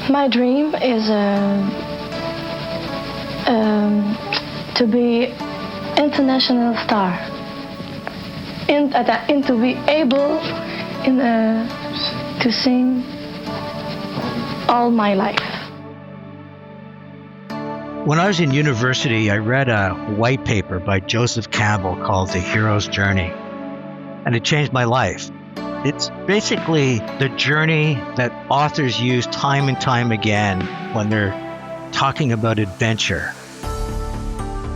My dream is to be international star, and to be able to sing all my life. When I was in university, I read a white paper by Joseph Campbell called The Hero's Journey, and it changed my life. It's basically the journey that authors use time and time again when they're talking about adventure.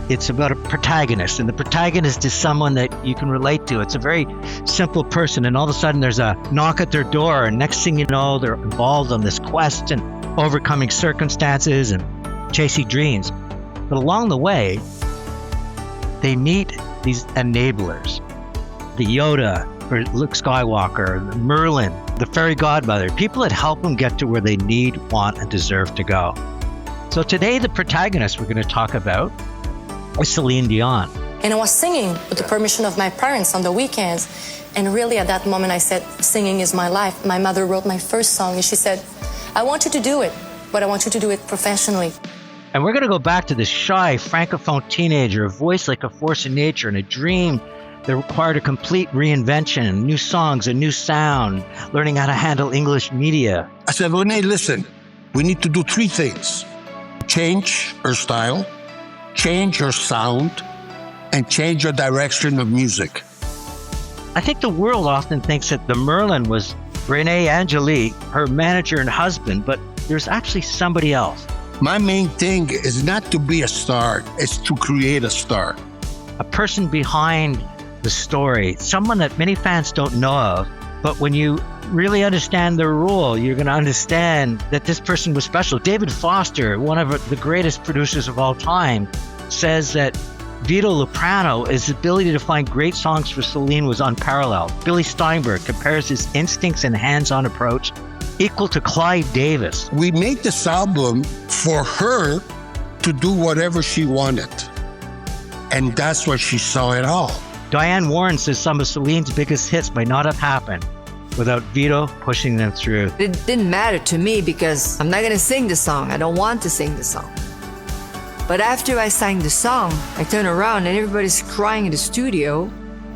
It's about a protagonist, and the protagonist is someone that you can relate to. It's a very simple person, and all of a sudden there's a knock at their door, and next thing you know, they're involved on this quest and overcoming circumstances and chasing dreams. But along the way, they meet these enablers. The Yoda, or Luke Skywalker, Merlin, the fairy godmother, people that help them get to where they need, want, and deserve to go. So today, the protagonist we're going to talk about is Celine Dion. And I was singing with the permission of my parents on the weekends. And really at that moment I said, singing is my life. My mother wrote my first song and she said, I want you to do it, but I want you to do it professionally. And we're going to go back to this shy francophone teenager, a voice like a force of nature, and a dream that required a complete reinvention, new songs, a new sound, learning how to handle English media. I said, Rene, listen, we need to do three things. Change her style, change her sound, and change her direction of music. I think the world often thinks that the Merlin was Rene Angelique, her manager and husband, but there's actually somebody else. My main thing is not to be a star, it's to create a star. A person behind the story, someone that many fans don't know of, but when you really understand their role, you're going to understand that this person was special. David Foster, one of the greatest producers of all time, says that Vito Luprano, his ability to find great songs for Celine was unparalleled. Billy Steinberg compares his instincts and hands-on approach equal to Clive Davis. We made this album for her to do whatever she wanted. And that's what she saw it all. Diane Warren says some of Celine's biggest hits might not have happened without Vito pushing them through. It didn't matter to me because I'm not going to sing the song. I don't want to sing the song. But after I sang the song, I turn around and everybody's crying in the studio.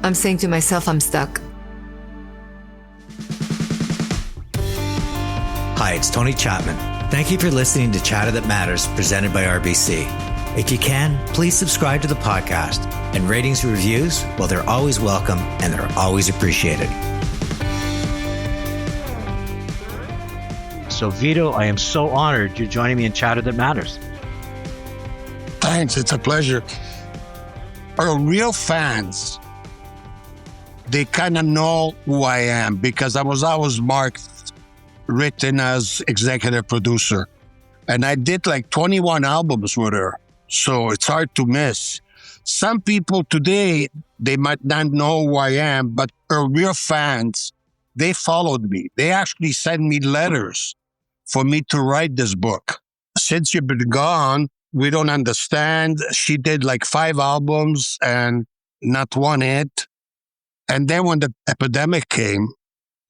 I'm saying to myself, I'm stuck. Hi, it's Tony Chapman. Thank you for listening to Chatter That Matters, presented by RBC. If you can, please subscribe to the podcast. And ratings and reviews, well, they're always welcome and they're always appreciated. So Vito, I am so honored you're joining me in Chatter That Matters. Thanks, it's a pleasure. Our real fans, they kind of know who I am because I was always written as executive producer. And I did like 21 albums with her. So it's hard to miss. Some people today, they might not know who I am, but her real fans, they followed me. They actually sent me letters for me to write this book. Since you've been gone, we don't understand. She did like 5 albums and not one hit. And then when the epidemic came,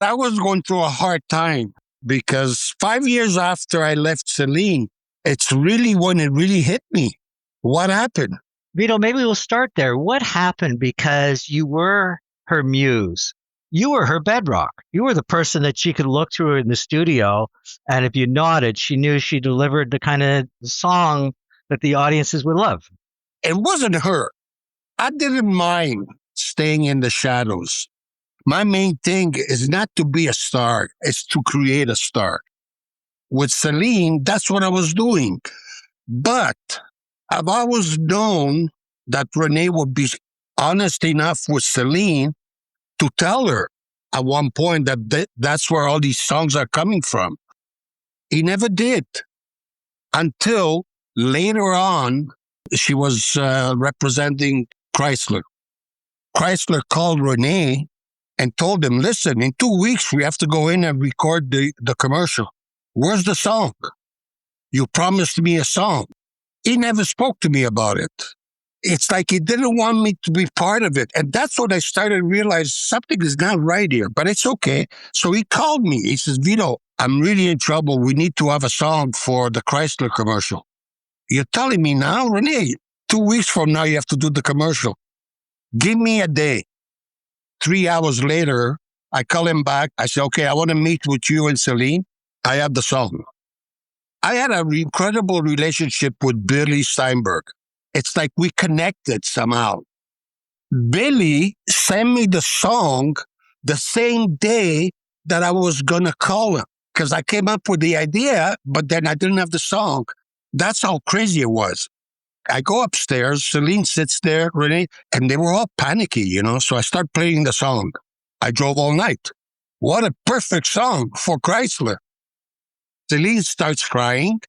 I was going through a hard time because 5 years after I left Celine, it's really when it really hit me. What happened? Vito, maybe we'll start there. What happened? Because you were her muse. You were her bedrock. You were the person that she could look through in the studio, and if you nodded, she knew she delivered the kind of song that the audiences would love. It wasn't her. I didn't mind staying in the shadows. My main thing is not to be a star, it's to create a star. With Celine, that's what I was doing. But I've always known that Rene would be honest enough with Celine to tell her at one point that that's where all these songs are coming from. He never did. Until later on, she was representing Chrysler. Chrysler called Rene and told him, listen, in 2 weeks, we have to go in and record the commercial. Where's the song? You promised me a song. He never spoke to me about it. It's like he didn't want me to be part of it. And that's when I started to realize something is not right here, but it's okay. So he called me. He says, Vito, I'm really in trouble. We need to have a song for the Chrysler commercial. You're telling me now, Rene, 2 weeks from now, you have to do the commercial. Give me a day. 3 hours later, I call him back. I say, okay, I want to meet with you and Celine. I have the song. I had an incredible relationship with Billy Steinberg. It's like we connected somehow. Billy sent me the song the same day that I was going to call him because I came up with the idea, but then I didn't have the song. That's how crazy it was. I go upstairs, Celine sits there, Rene, and they were all panicky, so I start playing the song. I drove all night. What a perfect song for Chrysler. Celine starts crying.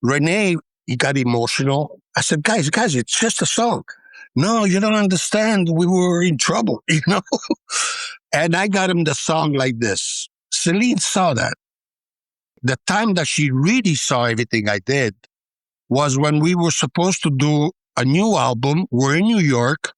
Rene, he got emotional. I said, guys, it's just a song. No, you don't understand. We were in trouble, And I got him the song like this. Celine saw that. The time that she really saw everything I did was when we were supposed to do a new album. We're in New York.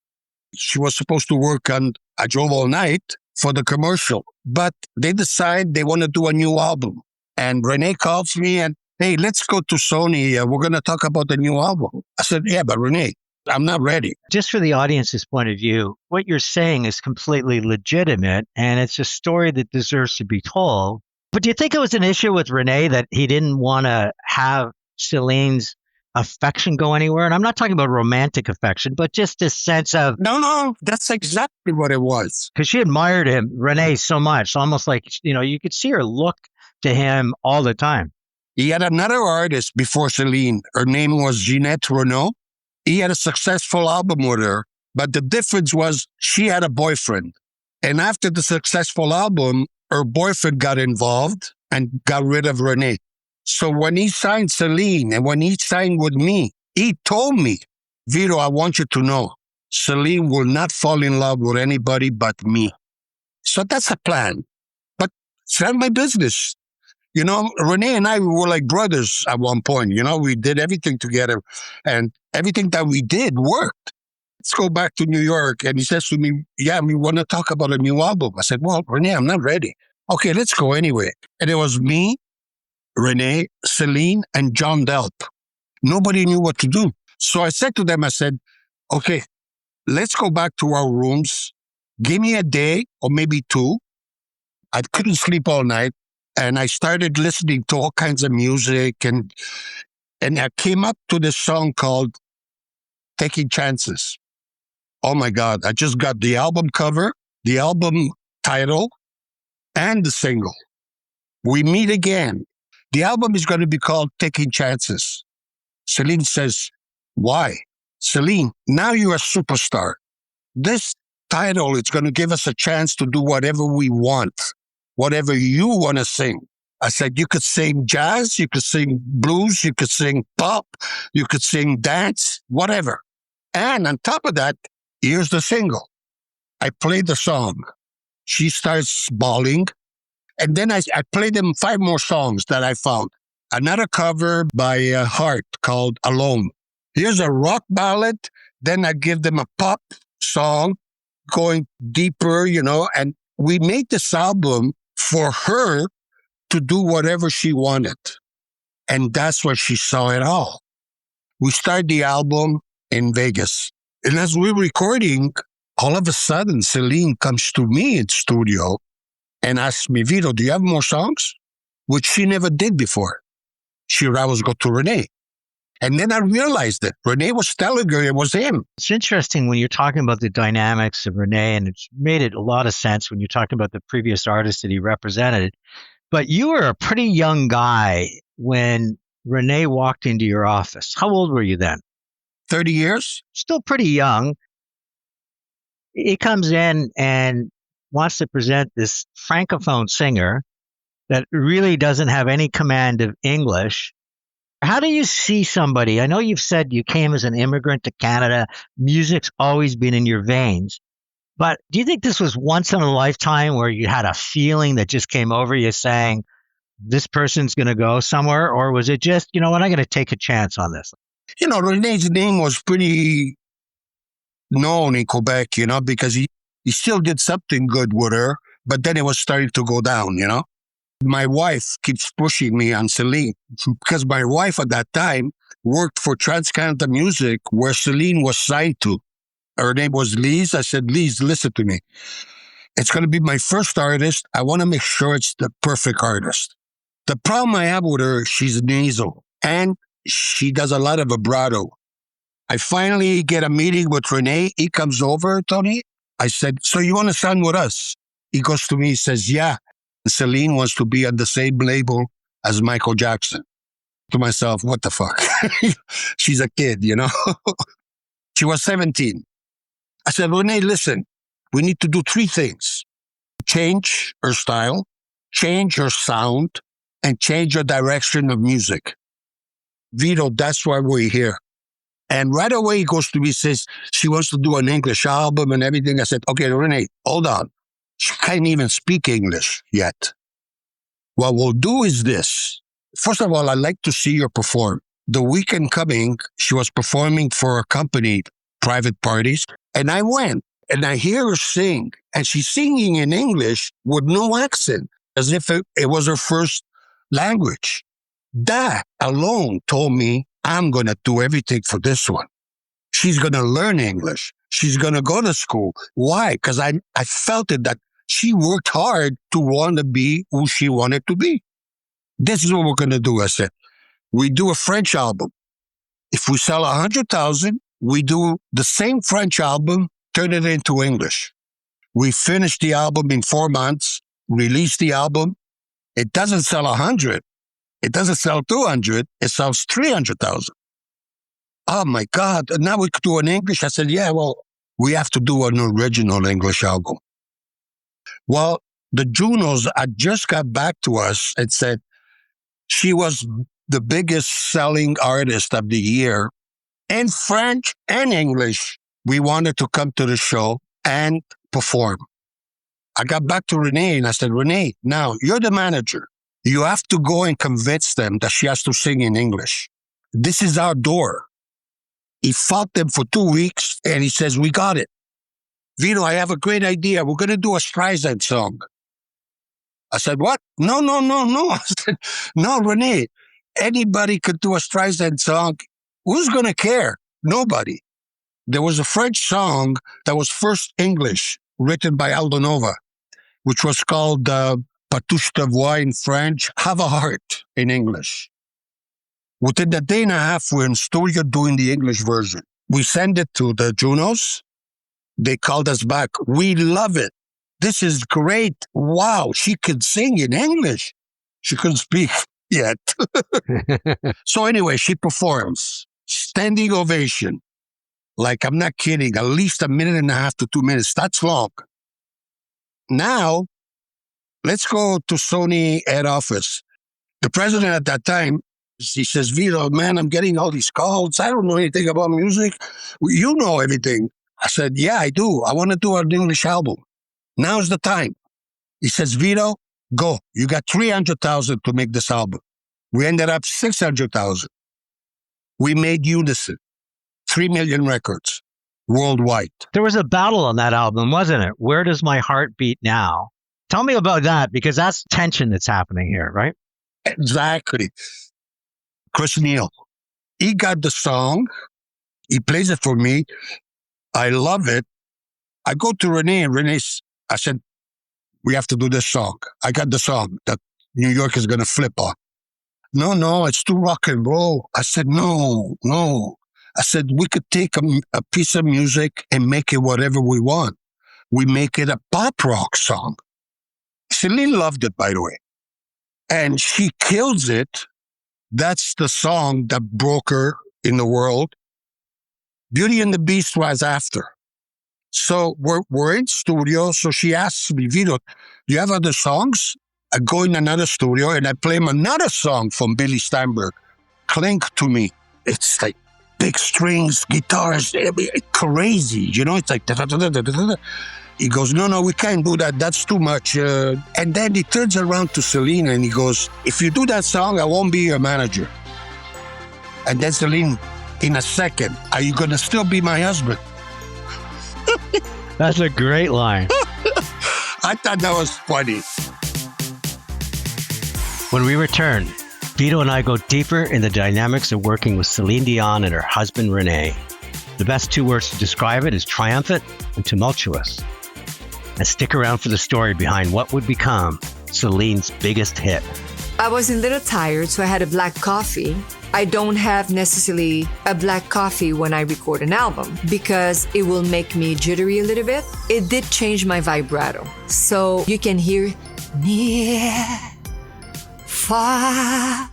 She was supposed to work on I Drove All Night for the commercial. But they decide they want to do a new album. And Rene calls me and, hey, let's go to Sony. We're going to talk about the new album. I said, yeah, but Rene, I'm not ready. Just for the audience's point of view, what you're saying is completely legitimate, and it's a story that deserves to be told. But do you think it was an issue with Rene that he didn't want to have Celine's affection go anywhere? And I'm not talking about romantic affection, but just a sense of... No, that's exactly what it was. Because she admired him, Rene, so much, almost like, you could see her look to him all the time. He had another artist before Celine. Her name was Ginette Renault. He had a successful album with her, but the difference was she had a boyfriend. And after the successful album, her boyfriend got involved and got rid of Rene. So when he signed Celine and when he signed with me, he told me, Vito, I want you to know, Celine will not fall in love with anybody but me. So that's a plan. But it's not my business. Rene and I were like brothers at one point. We did everything together and everything that we did worked. Let's go back to New York. And he says to me, yeah, we want to talk about a new album. I said, well, Rene, I'm not ready. Okay, let's go anyway. And it was me, Rene, Celine, and John Delp. Nobody knew what to do. So I said to them, I said, okay, let's go back to our rooms. Give me a day or maybe two. I couldn't sleep all night. And I started listening to all kinds of music. And I came up to this song called Taking Chances. Oh my God, I just got the album cover, the album title, and the single. We meet again. The album is going to be called Taking Chances. Celine says, why? Celine, now you're a superstar. This title is going to give us a chance to do whatever we want, whatever you want to sing. I said, you could sing jazz, you could sing blues, you could sing pop, you could sing dance, whatever. And on top of that, here's the single. I played the song. She starts bawling. And then I played them 5 more songs that I found. Another cover by Heart called Alone. Here's a rock ballad. Then I give them a pop song going deeper, and we made this album for her to do whatever she wanted. And that's where she saw it all. We started the album in Vegas. And as we're recording, all of a sudden, Celine comes to me in studio and asks me, Vito, do you have more songs? Which she never did before. She would always go to Rene. And then I realized that Rene was telling her it was him. It's interesting when you're talking about the dynamics of Rene, and it's made it a lot of sense when you're talking about the previous artists that he represented. But you were a pretty young guy when Rene walked into your office. How old were you then? 30 years. Still pretty young. He comes in and wants to present this francophone singer that really doesn't have any command of English. How do you see somebody? I know you've said you came as an immigrant to Canada. Music's always been in your veins. But do you think this was once in a lifetime where you had a feeling that just came over you saying, this person's going to go somewhere? Or was it just, I'm going to take a chance on this? Rene's name was pretty known in Quebec, because he still did something good with her, but then it was starting to go down, My wife keeps pushing me on Celine because my wife at that time worked for TransCanada Music where Celine was signed to. Her name was Lise. I said, Lise, listen to me. It's going to be my first artist. I want to make sure it's the perfect artist. The problem I have with her, she's nasal and she does a lot of vibrato. I finally get a meeting with Rene. He comes over, Tony. I said, so you want to sign with us? He goes to me, he says, yeah. Celine wants to be on the same label as Michael Jackson. To myself, what the fuck? She's a kid, you know? She was 17. I said, Rene, listen, we need to do 3 things. Change her style, change her sound, and change her direction of music. Vito, that's why we're here. And right away he goes to me, says, she wants to do an English album and everything. I said, okay, Rene, hold on. She can't even speak English yet. What we'll do is this. First of all, I'd like to see her perform. The weekend coming, she was performing for a company, private parties, and I went and I hear her sing, and she's singing in English with no accent, as if it was her first language. That alone told me I'm going to do everything for this one. She's going to learn English. She's going to go to school. Why? Because I felt it that she worked hard to want to be who she wanted to be. This is what we're going to do. I said, we do a French album. If we sell 100,000, we do the same French album, turn it into English. We finish the album in 4 months, release the album. It doesn't sell 100. It doesn't sell 200. It sells 300,000. Oh my God. And now we could do an English. I said, yeah, well, we have to do an original English album. Well, the Junos had just got back to us and said she was the biggest selling artist of the year in French and English. We wanted to come to the show and perform. I got back to Rene and I said, Rene, now you're the manager. You have to go and convince them that she has to sing in English. This is our door. He fought them for 2 weeks and he says, we got it. Vito, I have a great idea. We're going to do a Streisand song. I said, what? No. I said, no, Rene, anybody could do a Streisand song. Who's going to care? Nobody. There was a French song that was first English, written by Aldo Nova, which was called Patouche de voix in French, Have a Heart in English. Within a day and a half, we're in studio doing the English version. We send it to the Junos. They called us back. We love it. This is great. Wow, she could sing in English. She couldn't speak yet. So anyway, she performs. Standing ovation. Like, I'm not kidding, at least 1.5 minutes to 2 minutes. That's long. Now, let's go to Sony head office. The president at that time, he says, Vito, man, I'm getting all these calls. I don't know anything about music. You know everything. I said, yeah, I do. I want to do an English album. Now's the time. He says, Vito, go. You got 300,000 to make this album. We ended up 600,000. We made Unison. 3 million records worldwide. There was a battle on that album, wasn't it? Where Does My Heart Beat Now? Tell me about that, because that's tension that's happening here, right? Exactly. Chris Neal, he got the song. He plays it for me. I love it. I go to Rene and I said, we have to do this song. I got the song that New York is going to flip on. No, it's too rock and roll. I said, no. I said, we could take a piece of music and make it whatever we want. We make it a pop rock song. Celine loved it, by the way. And she kills it. That's the song that broke her in the world. Beauty and the Beast was after. So we're in studio. So she asks me, Vito, do you have other songs? I go in another studio and I play him another song from Billy Steinberg, Cling to Me. It's like big strings, guitars, crazy. You know, it's like da-da-da-da-da-da. He goes, no, we can't do that. That's too much. And then he turns around to Celine and he goes, if you do that song, I won't be your manager. And then Celine, in a second, are you going to still be my husband? That's a great line. I thought that was funny. When we return, Vito and I go deeper in the dynamics of working with Celine Dion and her husband, Rene. The best two words to describe it is triumphant and tumultuous. And stick around for the story behind what would become Celine's biggest hit. I was a little tired, so I had a black coffee. I don't have necessarily a black coffee when I record an album because it will make me jittery a little bit. It did change my vibrato. So you can hear near, far.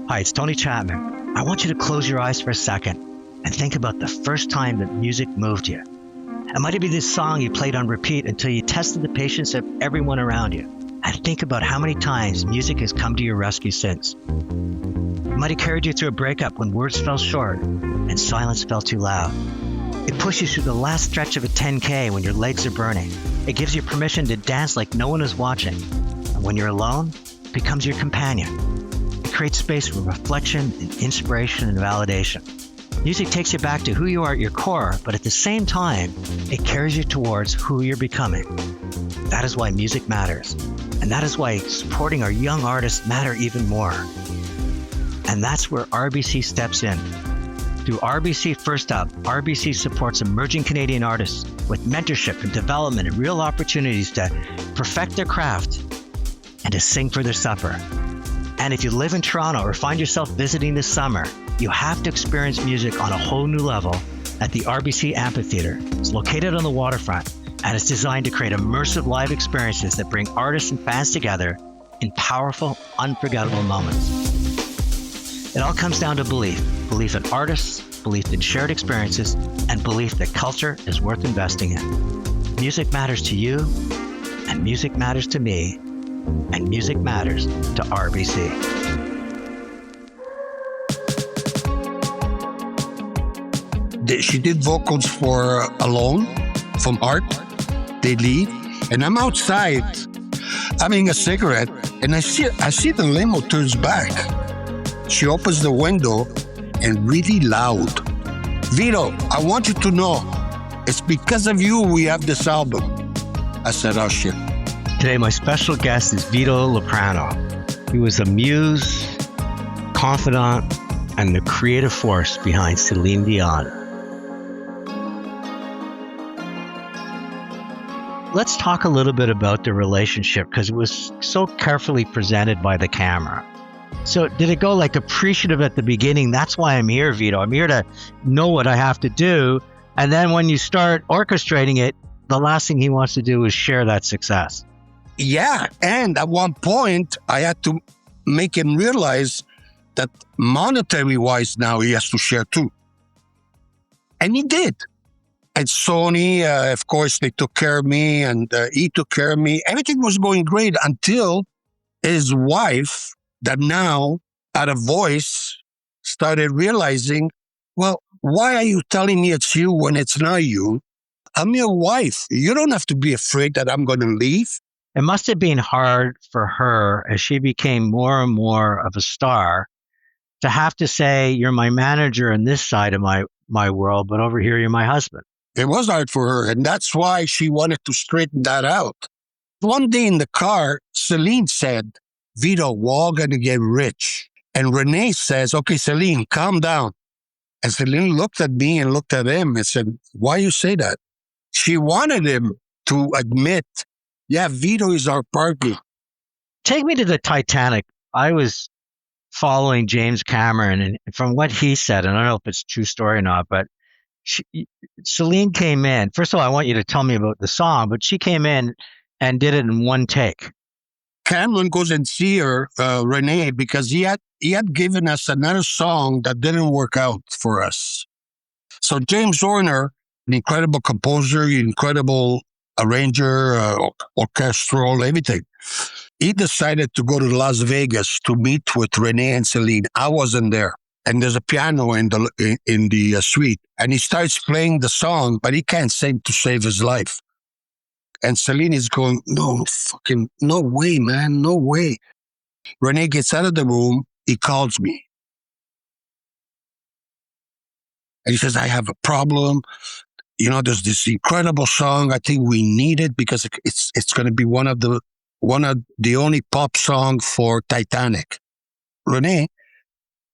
Hi, it's Tony Chapman. I want you to close your eyes for a second and think about the first time that music moved you. It might have been this song you played on repeat until you tested the patience of everyone around you. And think about how many times music has come to your rescue since. It might have carried you through a breakup when words fell short and silence felt too loud. It pushes you through the last stretch of a 10K when your legs are burning. It gives you permission to dance like no one is watching. And when you're alone, it becomes your companion. It creates space for reflection and inspiration and validation. Music takes you back to who you are at your core, but at the same time, it carries you towards who you're becoming. That is why music matters. And that is why supporting our young artists matter even more. And that's where RBC steps in. Through RBC First Up, RBC supports emerging Canadian artists with mentorship and development and real opportunities to perfect their craft and to sing for their supper. And if you live in Toronto or find yourself visiting this summer, you have to experience music on a whole new level at the RBC Amphitheatre. It's located on the waterfront, and it's designed to create immersive live experiences that bring artists and fans together in powerful, unforgettable moments. It all comes down to belief. Belief in artists, belief in shared experiences, and belief that culture is worth investing in. Music matters to you, and music matters to me, and music matters to RBC. She did vocals for Alone from Heart. They leave, and I'm outside having a cigarette, and I see the limo turns back. She opens the window and really loud, "Vito, I want you to know, it's because of you we have this album." I said, "Oh shit." Today, my special guest is Vito Luprano. He was a muse, confidant, and the creative force behind Celine Dion. Let's talk a little bit about the relationship because it was so carefully presented by the camera. So did it go like appreciative at the beginning? That's why I'm here, Vito. I'm here to know what I have to do. And then when you start orchestrating it, the last thing he wants to do is share that success. Yeah, and at one point, I had to make him realize that monetary-wise now he has to share too. And he did. At Sony, of course, they took care of me and he took care of me. Everything was going great until his wife, that now had a voice, started realizing, well, why are you telling me it's you when it's not you? I'm your wife. You don't have to be afraid that I'm going to leave. It must have been hard for her as she became more and more of a star to have to say, you're my manager in this side of my world, but over here, you're my husband. It was hard for her, and that's why she wanted to straighten that out. One day in the car, Celine said, "Vito, we're all going to get rich." And Rene says, "Okay, Celine, calm down." And Celine looked at me and looked at him and said, "Why you say that?" She wanted him to admit, yeah, Vito is our partner. Take me to the Titanic. I was following James Cameron, and from what he said, and I don't know if it's a true story or not, but Celine came in. First of all, I want you to tell me about the song, but she came in and did it in one take. Cameron goes and see her, Rene, because he had given us another song that didn't work out for us. So James Horner, an incredible composer, incredible arranger, orchestral, everything. He decided to go to Las Vegas to meet with Rene and Celine. I wasn't there. And there's a piano in the suite. And he starts playing the song, but he can't sing to save his life. And Celine is going, no way, man, no way. Rene gets out of the room. He calls me. And he says, I have a problem. There's this incredible song. I think we need it because it's going to be one of the one of the only pop songs for Titanic. Rene,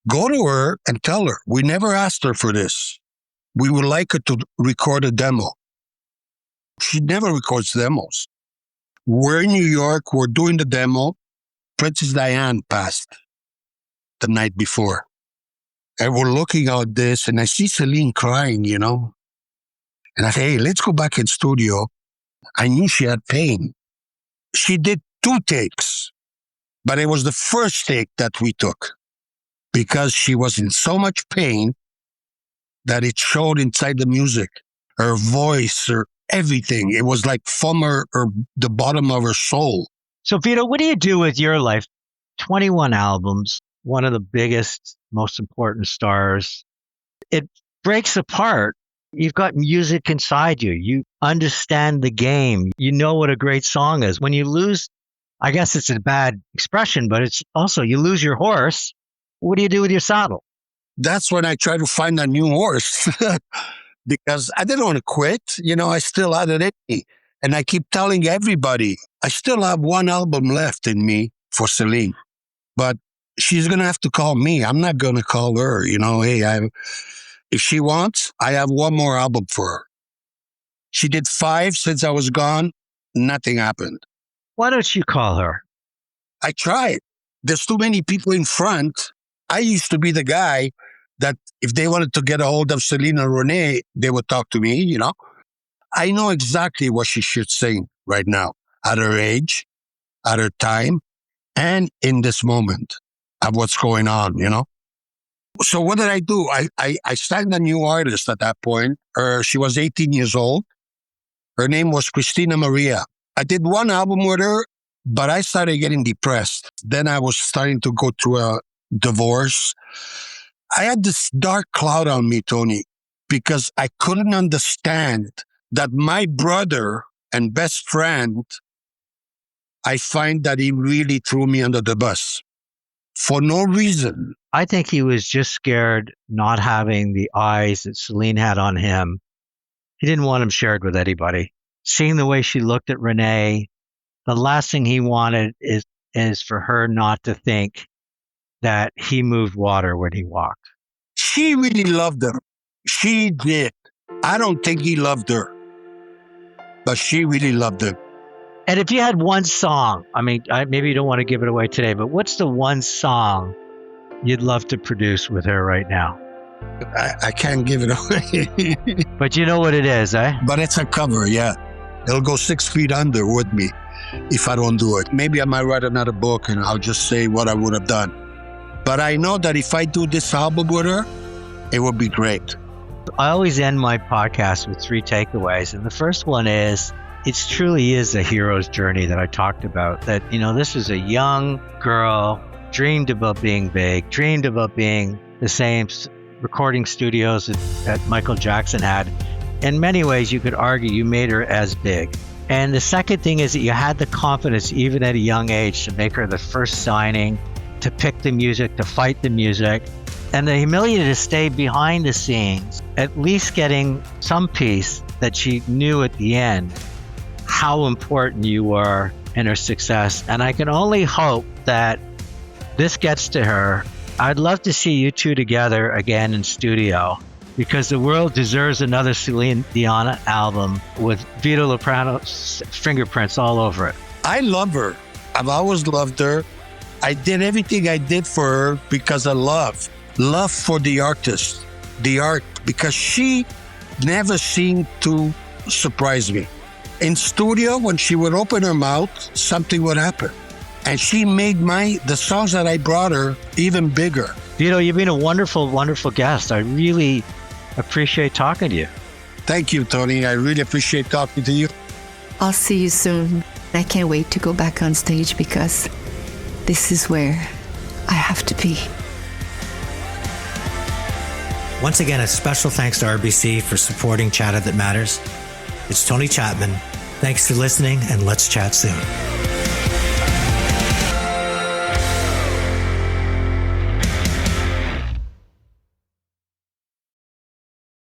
go to her and tell her, we never asked her for this. We would like her to record a demo. She never records demos. We're in New York. We're doing the demo. Princess Diane passed the night before. And we're looking at this, and I see Celine crying, you know. And I say, hey, let's go back in studio. I knew she had pain. She did 2 takes, but it was the first take that we took because she was in so much pain that it showed inside the music, her voice, her everything. It was like from the bottom of her soul. So, Vito, what do you do with your life? 21 albums, one of the biggest, most important stars. It breaks apart. You've got music inside you. You understand the game. You know what a great song is. When you lose, I guess it's a bad expression, but it's also you lose your horse. What do you do with your saddle? That's when I try to find a new horse because I didn't want to quit. You know, I still had it in me. And I keep telling everybody, I still have 1 album left in me for Celine. But she's going to have to call me. I'm not going to call her. You know, hey, if she wants, I have 1 more album for her. She did 5 since I was gone. Nothing happened. Why don't you call her? I tried. There's too many people in front. I used to be the guy that if they wanted to get a hold of Celine or Rene, they would talk to me, you know. I know exactly what she should sing right now at her age, at her time, and in this moment of what's going on, you know. So what did I do? I signed a new artist at that point. She was 18 years old. Her name was Christina Maria. I did 1 album with her, but I started getting depressed. Then I was starting to go through a divorce. I had this dark cloud on me, Tony, because I couldn't understand that my brother and best friend, I find that he really threw me under the bus for no reason. I think he was just scared not having the eyes that Celine had on him. He didn't want him shared with anybody. Seeing the way she looked at Rene, the last thing he wanted is for her not to think that he moved water when he walked. She really loved him. She did. I don't think he loved her, but she really loved him. And if you had 1 song, I mean, maybe you don't want to give it away today, but what's the 1 song you'd love to produce with her right now? I can't give it away. But you know what it is, eh? But it's a cover, yeah. It'll go 6 feet under with me if I don't do it. Maybe I might write another book and I'll just say what I would have done. But I know that if I do this album with her, it would be great. I always end my podcast with 3 takeaways. And the first one is, it truly is a hero's journey that I talked about. That, you know, this is a young girl, dreamed about being big, dreamed about being the same recording studios that Michael Jackson had. In many ways, you could argue you made her as big. And the second thing is that you had the confidence, even at a young age, to make her the first signing, to pick the music, to fight the music, and the humility to stay behind the scenes, at least getting some piece that she knew at the end how important you were in her success. And I can only hope that this gets to her. I'd love to see you 2 together again in studio, because the world deserves another Celine Dion album with Vito Luprano's fingerprints all over it. I love her. I've always loved her. I did everything I did for her because of love for the artist, the art, because she never seemed to surprise me. In studio, when she would open her mouth, something would happen. And she made the songs that I brought her even bigger. Vito, you've been a wonderful, wonderful guest. I really appreciate talking to you. Thank you, Tony. I really appreciate talking to you. I'll see you soon. I can't wait to go back on stage because this is where I have to be. Once again, a special thanks to RBC for supporting Chatter That Matters. It's Tony Chapman. Thanks for listening, and let's chat soon.